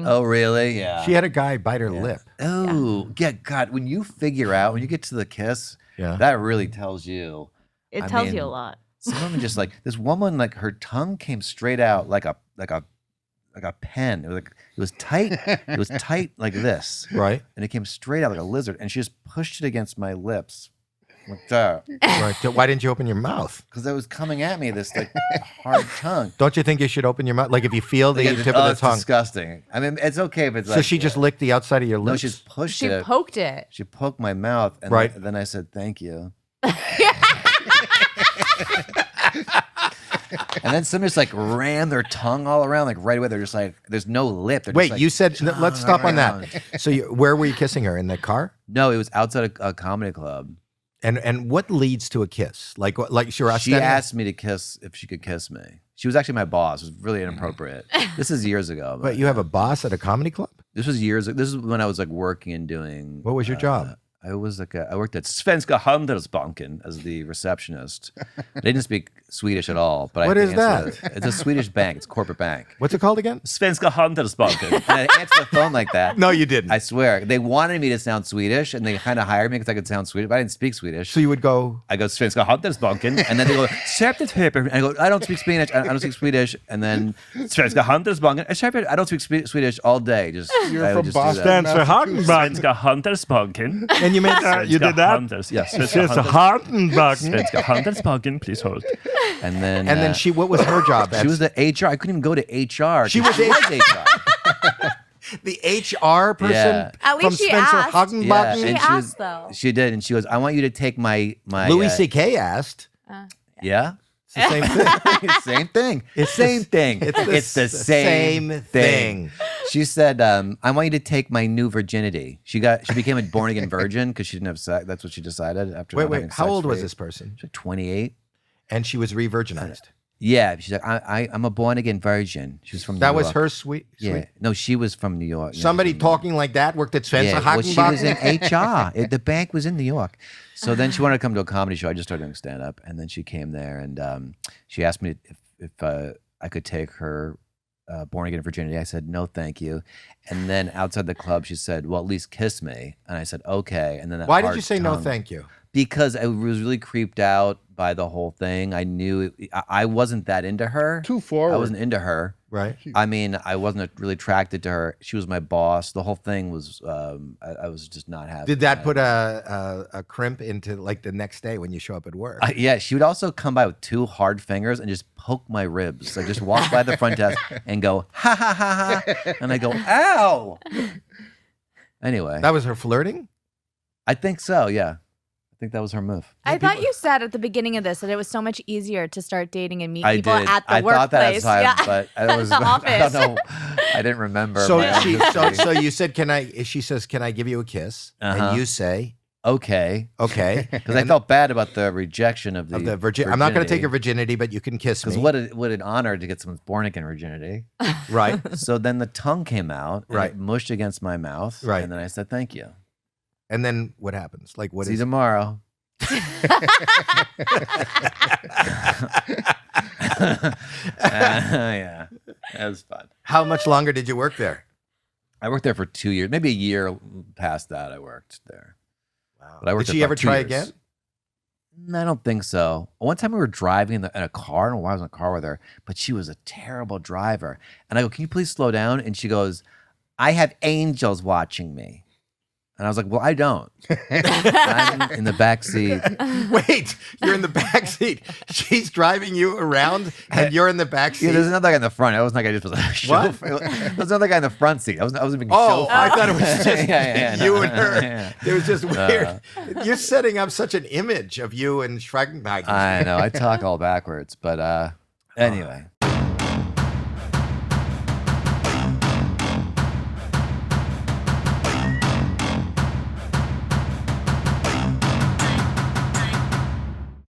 Oh, really? Yeah. She had a guy bite her lip. Oh, yeah. God, when you get to the kiss, that really tells you. It tells you a lot. Some women just like this woman, like her tongue came straight out like a pen. It was tight. It was tight like this, right? And it came straight out like a lizard. And she just pushed it against my lips, like that. Right. So why didn't you open your mouth? Because it was coming at me, this like hard tongue. Don't you think you should open your mouth? Like if you feel the tip of the it's tongue. Disgusting. I mean, it's okay if it's. So she just licked the outside of your lips. No, she just pushed it. She poked it. She poked my mouth, and then I said thank you. And then some just like ran their tongue all around, like right away. They're just like, there's no lip. They're Wait, just like, you said, let's stop on that. So where were you kissing her? In the car? No, it was outside a comedy club. And what leads to a kiss? Like she asked me to kiss if she could kiss me. She was actually my boss. It was really inappropriate. This is years ago. But you have a boss at a comedy club? This was years ago. This is when I was like working and doing. What was your job? I was like I worked at Svenska Handelsbanken as the receptionist. I didn't speak Swedish at all. But what is that? It's a Swedish bank. It's a corporate bank. What's it called again? Svenska Handelsbanken. And I answered the phone like that. No, you didn't. I swear. They wanted me to sound Swedish, and they kind of hired me because I could sound Swedish, but I didn't speak Swedish. So you would go. I go Svenska Handelsbanken, and then they go and I go, I don't speak Spanish. I don't speak Swedish, and then Svenska Handelsbanken. I don't speak Swedish all day. You're from Boston. Svenska Handelsbanken. And you made you did that? Yes. Svenska Handelsbanken. Svenska Handelsbanken, please hold. And then what was her job? She was the HR. I couldn't even go to HR. She was HR. The HR person At least from she Spencer asked. Hagenbakken? She asked, though. She did, and she goes, I want you to take my Louis C.K. asked. Yeah? It's the same thing. Same thing. It's same thing. It's the same thing. She said, I want you to take my new virginity. She became a born-again virgin because she didn't have sex. That's what she decided after Wait, how old was this person? She was 28. And she was re-virginized. Yeah, she's like, I'm a born-again virgin. She was from New York. That was her sweet? Yeah. No, she was from New York. Somebody talking like that worked at Spencer Hagenbakken? Well, she was in HR. The bank was in New York. So then she wanted to come to a comedy show. I just started doing stand-up. And then she came there, and she asked me if I could take her born-again virginity. I said, no, thank you. And then outside the club, she said, well, at least kiss me. And I said, okay. And then why did you say no, thank you? Because I was really creeped out by the whole thing. I knew I wasn't that into her. Too forward. I wasn't into her. Right. I mean, I wasn't really attracted to her. She was my boss. The whole thing was, I was just not happy. Did that put a crimp into like the next day when you show up at work? Yeah, she would also come by with two hard fingers and just poke my ribs. Like just walk by the front desk and go, ha, ha, ha, ha. And I go, ow. Anyway. That was her flirting? I think so, yeah. I think that was her move. I thought you said at the beginning of this that it was so much easier to start dating and meet people did. at the I workplace. thought that at the time, but I was the office. I don't know. I didn't remember. So you said, she says, can I give you a kiss? And you say, okay. Because I felt bad about the rejection of the virginity. I'm not going to take your virginity, but you can kiss me. Because what an honor to get someone's born-again virginity. Right. So then the tongue came out, and it mushed against my mouth, right. And then I said, thank you. And then what happens? Like, what See you tomorrow. Yeah, that was fun. How much longer did you work there? I worked there for 2 years, maybe a year past that. I worked there. Wow. But I worked did she ever try again? I don't think so. One time we were driving in a car. I don't know why I was in a car with her, but she was a terrible driver. And I go, can you please slow down? And she goes, I have angels watching me. And I was like, well, I don't. I'm in the back seat. Wait, you're in the back seat. She's driving you around and you're in the back seat? Yeah, there's another guy in the front. I wasn't like I just was a chauffeur. There's another guy in the front seat. I wasn't being chauffeur. I thought it was just you and her. Yeah. It was just weird. You're setting up such an image of you and Schragenbach. I know. I talk all backwards. But anyway.